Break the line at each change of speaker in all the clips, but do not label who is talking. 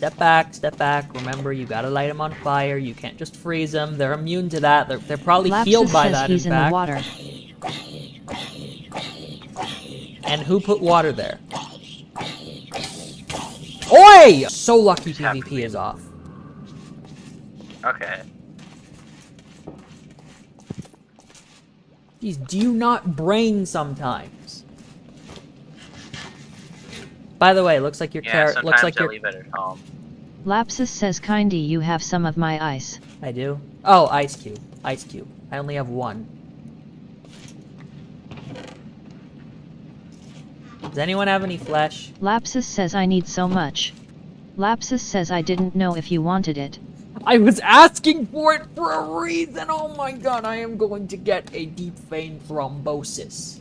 step back, step back. Remember, you gotta light them on fire. You can't just freeze them. They're immune to that. They're probably healed
Lapsus
by
says
that,
he's
in
in the
fact.
water.
And who put water there? Oi! So lucky PvP is off.
Okay.
Jeez, do you not brain sometimes? By the way, looks like your
Yeah,
carrot. Looks
sometimes
like
I
your.
leave it at home.
Lapsus says Kindy, you have some of my ice.
I do. Oh, ice cube. Ice cube. I only have one. Does anyone have any flesh?
Lapsus says I need so much. Lapsus says I didn't know if you wanted it.
I was asking for it for a reason. Oh my god, I am going to get a deep vein thrombosis.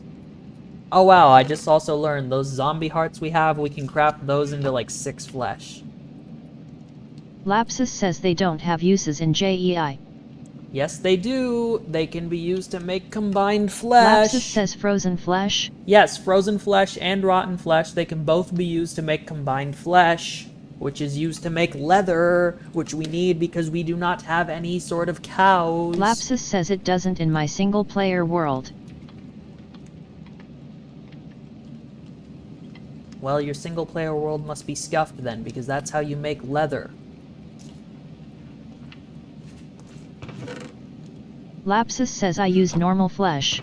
Oh wow, I just also learned those zombie hearts we have, we can craft those into like 6 flesh.
Lapsus says they don't have uses in JEI.
Yes, they do. They can be used to make combined flesh.
Lapsus says frozen flesh.
Yes, frozen flesh and rotten flesh, they can both be used to make combined flesh, which is used to make leather, which we need because we do not have any sort of cows.
Lapsus says it doesn't in my single-player world.
Well, your single-player world must be scuffed then, because that's how you make leather.
Lapsus says I use normal flesh.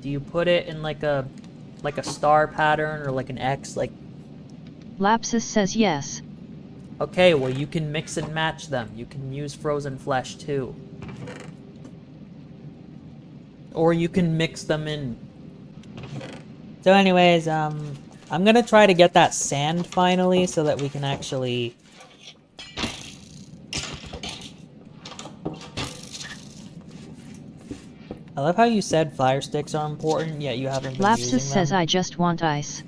Do you put it in like a star pattern or like an X? Like,
Lapsus says yes.
okay, well you can mix and match them. You can use frozen flesh too. Or you can mix them in. So anyways, I'm gonna try to get that sand finally so that we can actually... I love how you said fire sticks are important, yet you haven't been using
Lapsus says
them.
I just want ice.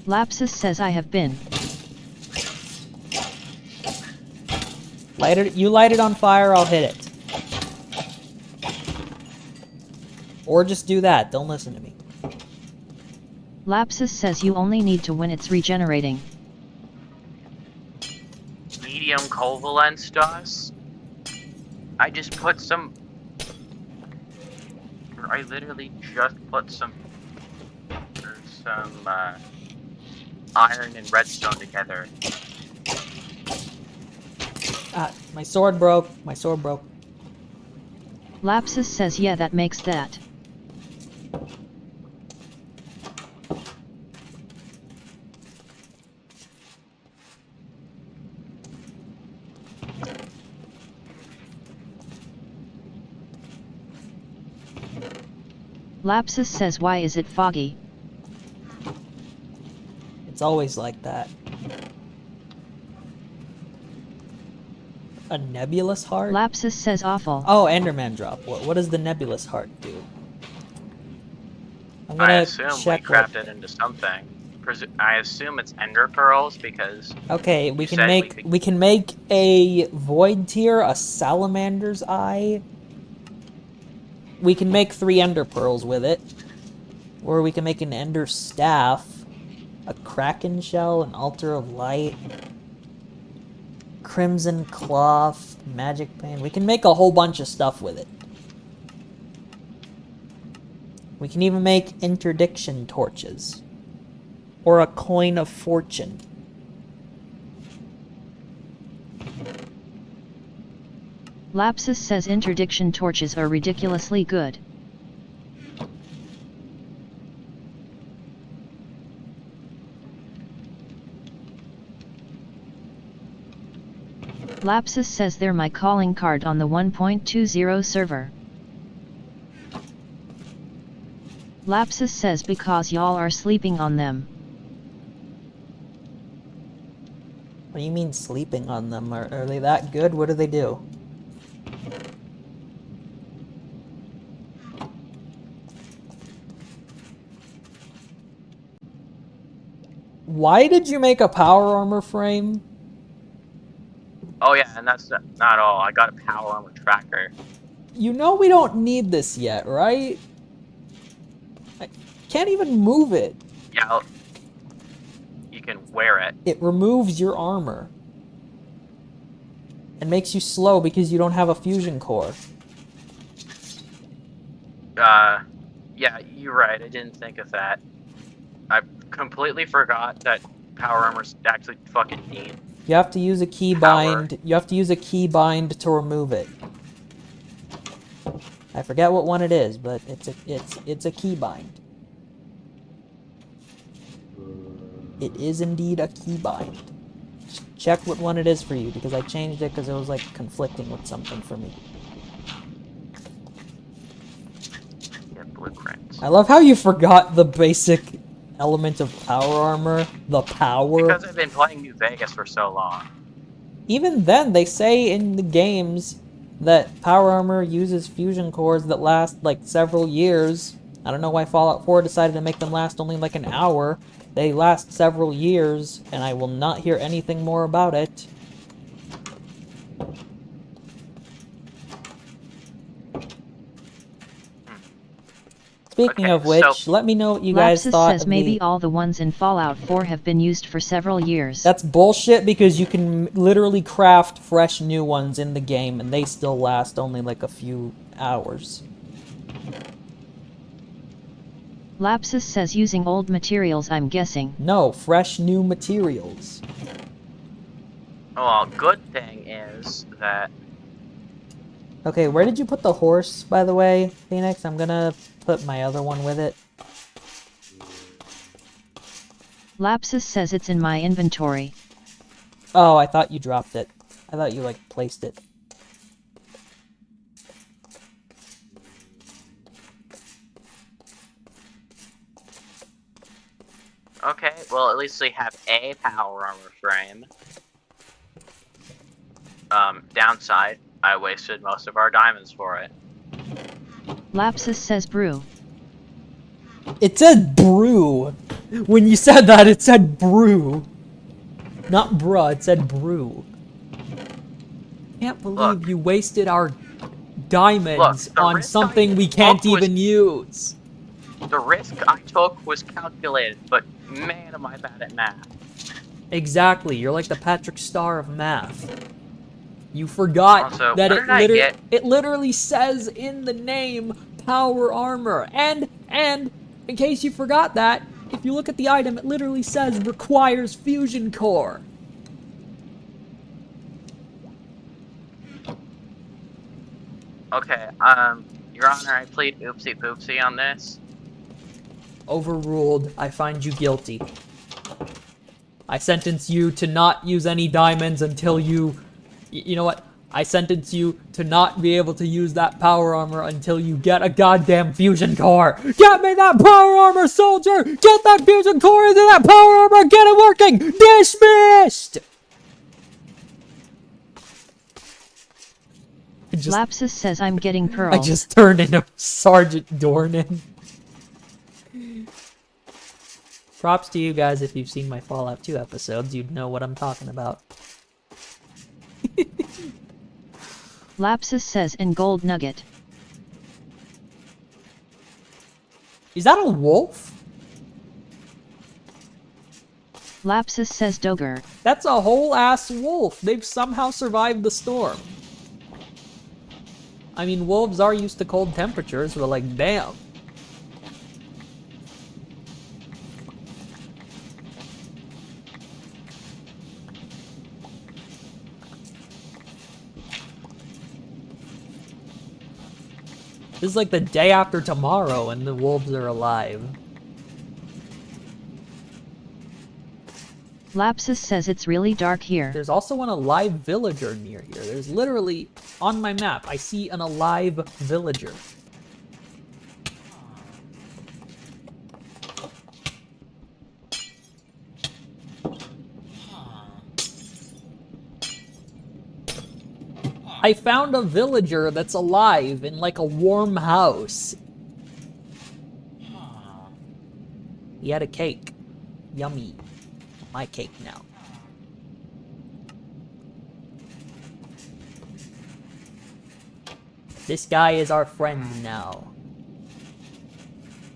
Lapsus says I have been.
You light it on fire, I'll hit it. Or just do that, don't listen to me.
Lapsus says you only need to when it's regenerating.
Medium covalence dust? I just put some... I literally just put some iron and redstone together.
Ah, my sword broke. My sword broke.
Lapsus says yeah, that makes that. Lapsus says why is it foggy?
It's always like that. A nebulous heart?
Lapsus says awful.
Oh, Enderman drop. What does the nebulous heart do? I'm
I
gonna
assume we
check
craft it into something. I assume it's ender pearls because...
Okay, we
you
can
said
make we can make a void tier, a salamander's eye. We can make 3 ender pearls with it. Or we can make an ender staff, a kraken shell, an altar of light, crimson cloth, magic pane. We can make a whole bunch of stuff with it. We can even make interdiction torches. Or a coin of fortune.
Lapsus says interdiction torches are ridiculously good. Lapsus says they're my calling card on the 1.20 server. Lapsus says because y'all are sleeping on them.
What do you mean sleeping on them? Are they that good? What do they do? Why did you make a power armor frame?
Oh yeah, and that's not all. I got a power armor tracker.
You know we don't need this yet, right? I can't even move it.
Yeah, you can wear it.
It removes your armor. And makes you slow because you don't have a fusion core.
Yeah, you're right. I didn't think of that. I completely forgot that power armor's actually fucking neat.
You have to use a keybind. You have to use a keybind to remove it. I forget what one it is, but it's a keybind. It is indeed a keybind. Check what one it is for you, because I changed it because it was like conflicting with something for me.
Yeah, blueprints.
I love how you forgot the basic element of power armor. The power.
Because I've been playing New Vegas for so long.
Even then, they say in the games that power armor uses fusion cores that last like several years. I don't know why Fallout 4 decided to make them last only like an hour. They last several years, and I will not hear anything more about it. Speaking of which, let me know what you guys
Lapsus
thought
says
of
maybe all the ones in Fallout 4 have been used for several years.
That's bullshit, because you can literally craft fresh new ones in the game, and they still last only like a few hours.
Lapsus says using old materials, I'm guessing.
No, fresh new materials.
Well, good thing is that...
Okay, where did you put the horse, by the way, Phoenix? I'm gonna put my other one with it.
Lapsus says it's in my inventory.
Oh, I thought you dropped it. I thought you, like, placed it.
Okay, well, at least we have a power armor frame. Downside, I wasted most of our diamonds for it.
Lapsus says brew.
It said brew. When you said that, it said brew. Not bruh, it said brew. Can't believe you wasted our diamonds on something we can't even use.
The risk I took was calculated, but man, am I bad at math.
Exactly, you're like the Patrick Star of math. You forgot
also,
that
it
literally says in the name power armor. And in case you forgot that, if you look at the item, it literally says requires fusion core.
Okay, Your Honor, I plead oopsie poopsie on this.
Overruled. I find you guilty. I sentence you to not use any diamonds until you... You know what? I sentence you to not be able to use that power armor until you get a goddamn fusion core. Get me that power armor, soldier! Get that fusion core into that power armor! Get it working! Dismissed!
Lapsus says I'm getting pearls.
I just turned into Sergeant Dornan. Props to you guys if you've seen my Fallout 2 episodes. You'd know what I'm talking about.
Lapsus says in gold nugget.
Is that a wolf?
Lapsus says Dogger.
That's a whole ass wolf. They've somehow survived the storm. I mean, wolves are used to cold temperatures, but like, damn. This is like the day after tomorrow and the wolves are alive.
Lapsus says it's really dark here.
There's also an alive villager near here. There's literally, on my map, I see an alive villager. I found a villager that's alive in like a warm house. He had a cake. Yummy. My cake now. This guy is our friend now.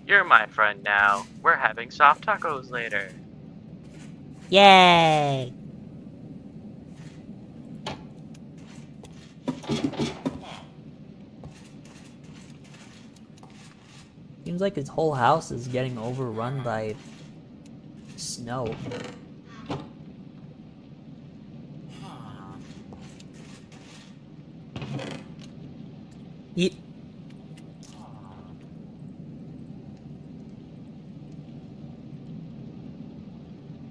You're my friend now. We're having soft tacos later.
Yay! Seems like his whole house is getting overrun by snow. Ye-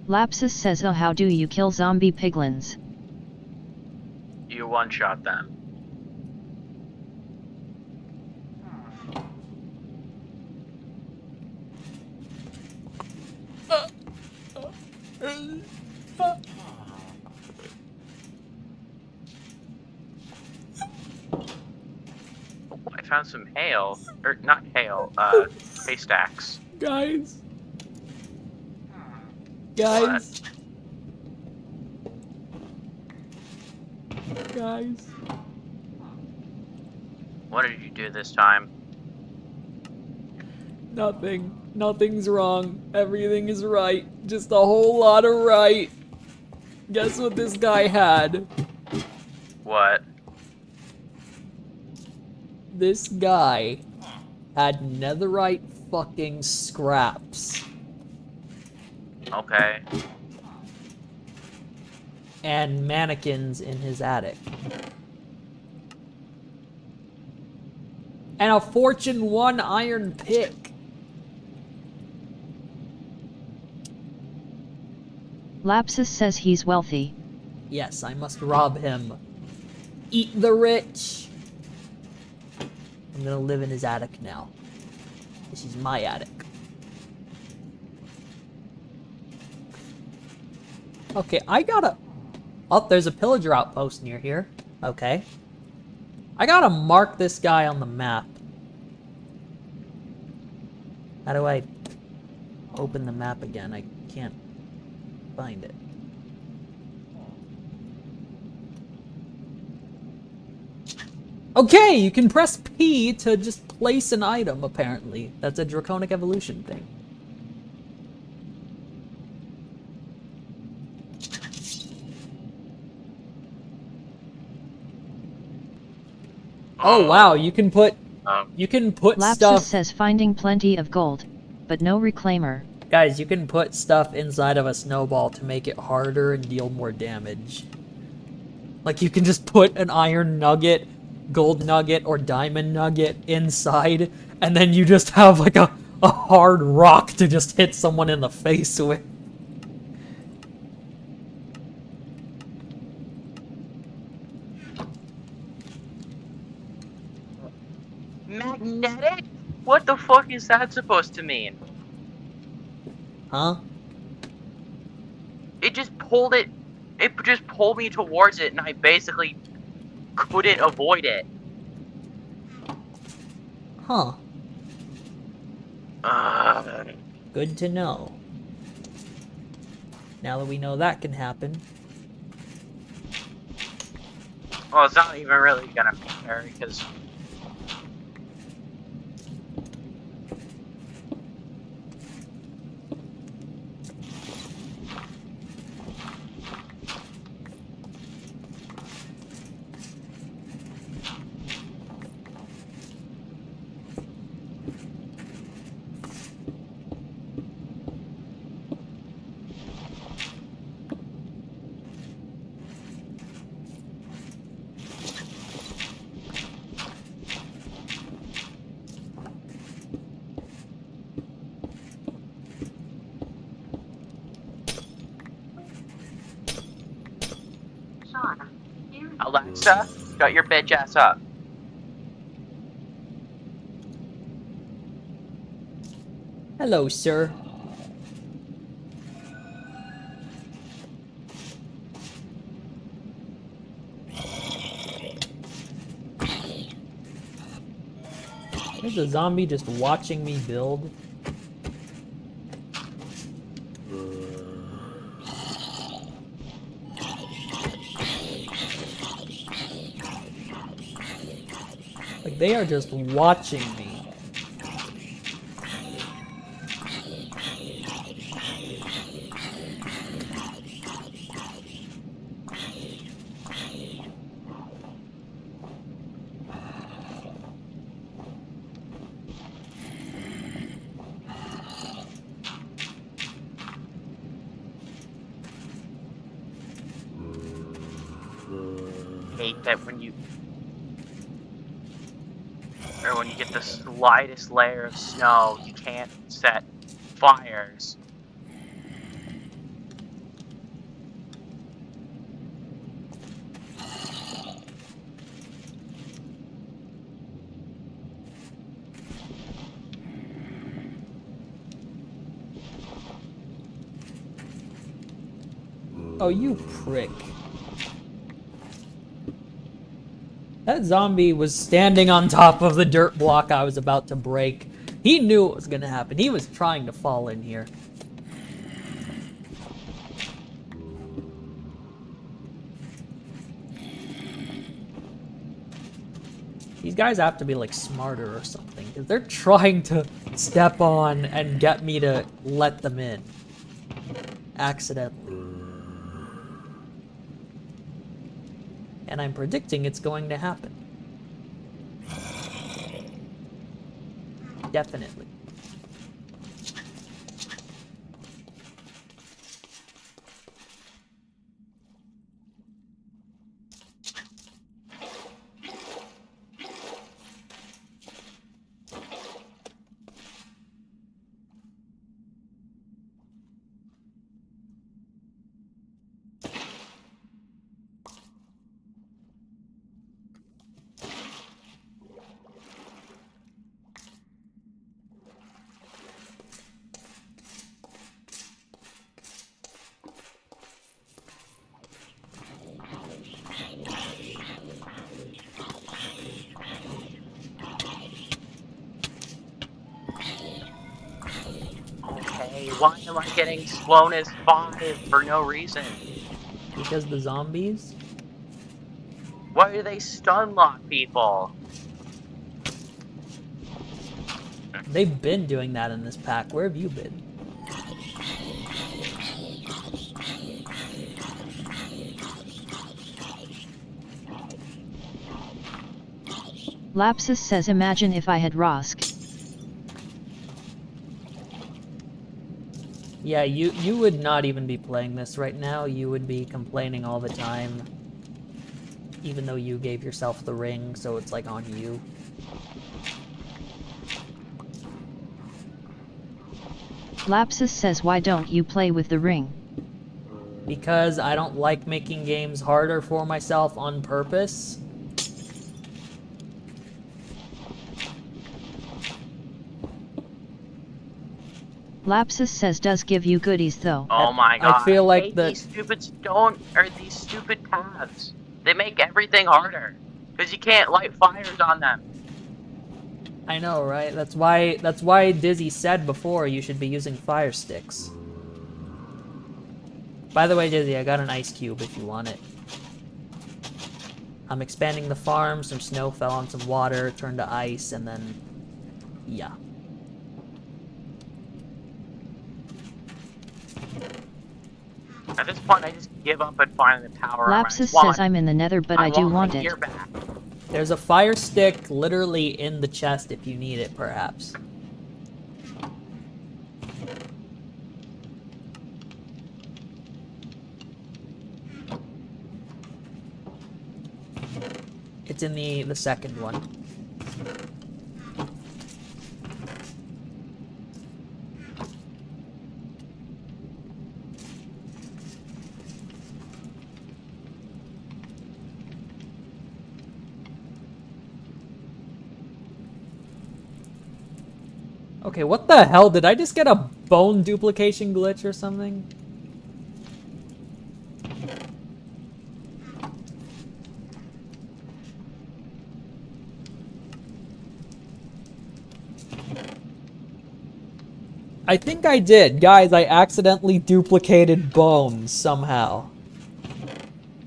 Lapsus says, oh, how do you kill zombie piglins?
You one-shot them. I found some hail. Or, not hail, haystacks.
Guys.
What?
Guys.
What did you do this time?
Nothing. Nothing's wrong. Everything is right. Just a whole lot of right. Guess what this guy had?
What?
This guy had netherite fucking scraps.
Okay.
And mannequins in his attic. And a Fortune 1 iron pick.
Lapsus says he's wealthy.
Yes, I must rob him. Eat the rich. I'm gonna live in his attic now. This is my attic. Okay, I gotta... Oh, there's a pillager outpost near here. Okay. I gotta mark this guy on the map. How do I open the map again? I can't find it. Okay, you can press P to just place an item, apparently. That's a draconic evolution thing. Oh wow, you can put
Lapsus
stuff.
says finding plenty of gold, but no reclaimer.
Guys, you can put stuff inside of a snowball to make it harder and deal more damage. Like you can just put an iron nugget, gold nugget, or diamond nugget inside, and then you just have like a hard rock to just hit someone in the face with.
Magnetic? What the fuck is that supposed to mean?
Huh?
It just pulled me towards it, and I basically couldn't avoid it.
Huh.
Ugh.
Good to know. Now that we know that can happen.
Well, it's not even really gonna matter, because... Alexa, shut your bitch ass up.
Hello, sir. There's a zombie just watching me build. Like, they are just watching me.
hate that when you get the slightest layer of snow, you can't set fires.
Oh, you prick. That zombie was standing on top of the dirt block I was about to break. He knew it was gonna happen. He was trying to fall in here. These guys have to be like smarter or something, because they're trying to step on and get me to let them in. Accidentally. And I'm predicting it's going to happen. Definitely.
Okay, why am I getting slowness 5 for no reason?
Because the zombies?
Why do they stun lock people?
They've been doing that in this pack. Where have you been?
Lapsus says imagine if I had Rosk.
Yeah, you would not even be playing this right now. You would be complaining all the time. Even though you gave yourself the ring, so it's like on you.
Lapsus says why don't you play with the ring?
Because I don't like making games harder for myself on purpose.
Lapsus says does give you goodies though.
Oh my god,
I feel like
hate
the
these stupid these stupid paths. They make everything harder. Because you can't light fires on them.
I know, right? That's why Dizzy said before you should be using fire sticks. By the way, Dizzy, I got an ice cube if you want it. I'm expanding the farm, some snow fell on some water, turned to ice, and then yeah.
At this point, I just give up and find the power armor.
Lapsus says I'm in the nether but I do want
my
it.
gear back.
There's a fire stick literally in the chest if you need it, perhaps. It's in the second one. Okay, what the hell? Did I just get a bone duplication glitch or something? I think I did. Guys, I accidentally duplicated bones somehow.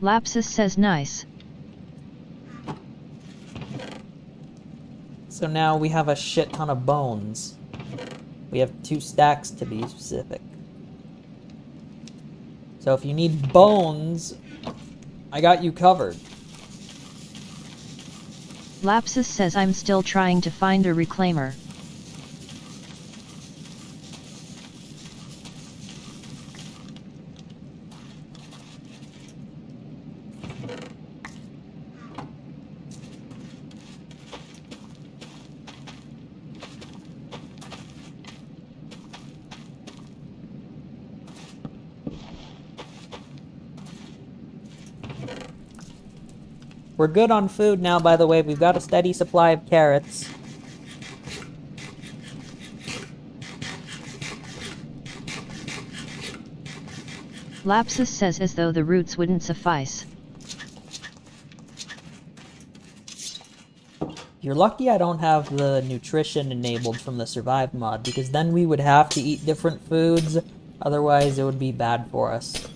Lapsus says nice.
So now we have a shit ton of bones. We have 2 stacks to be specific. So if you need bones, I got you covered.
Lapsus says I'm still trying to find a reclaimer.
We're good on food now, by the way. We've got a steady supply of carrots.
Lapsus says as though the roots wouldn't suffice.
You're lucky I don't have the nutrition enabled from the Survive mod, because then we would have to eat different foods, otherwise it would be bad for us.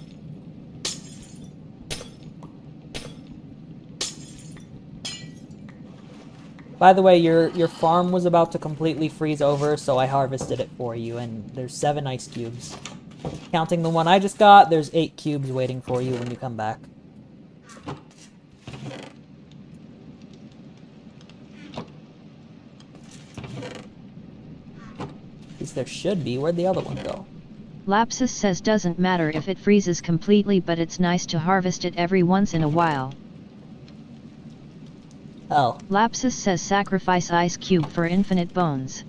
By the way, your farm was about to completely freeze over, so I harvested it for you, and there's 7 ice cubes. Counting the one I just got, there's 8 cubes waiting for you when you come back. At least there should be. Where'd the other one go?
Lapsus says doesn't matter if it freezes completely, but it's nice to harvest it every once in a while.
Oh.
Lapsus says sacrifice ice cube for infinite bones.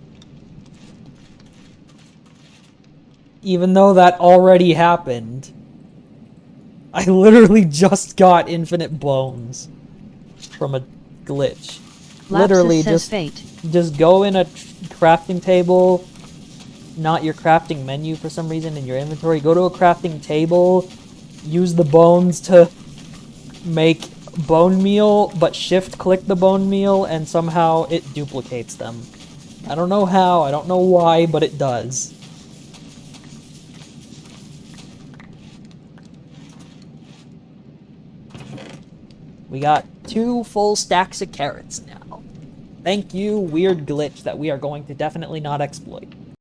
Even though that already happened. I literally just got infinite bones from a glitch.
Lapsus
Literally
says fate.
just go in a crafting table, not your crafting menu for some reason in your inventory. Go to a crafting table, use the bones to make bone meal, but shift click the bone meal and somehow it duplicates them. I don't know how, I don't know why, but it does. We got 2 full stacks of carrots now. Thank you, weird glitch that we are going to definitely not exploit.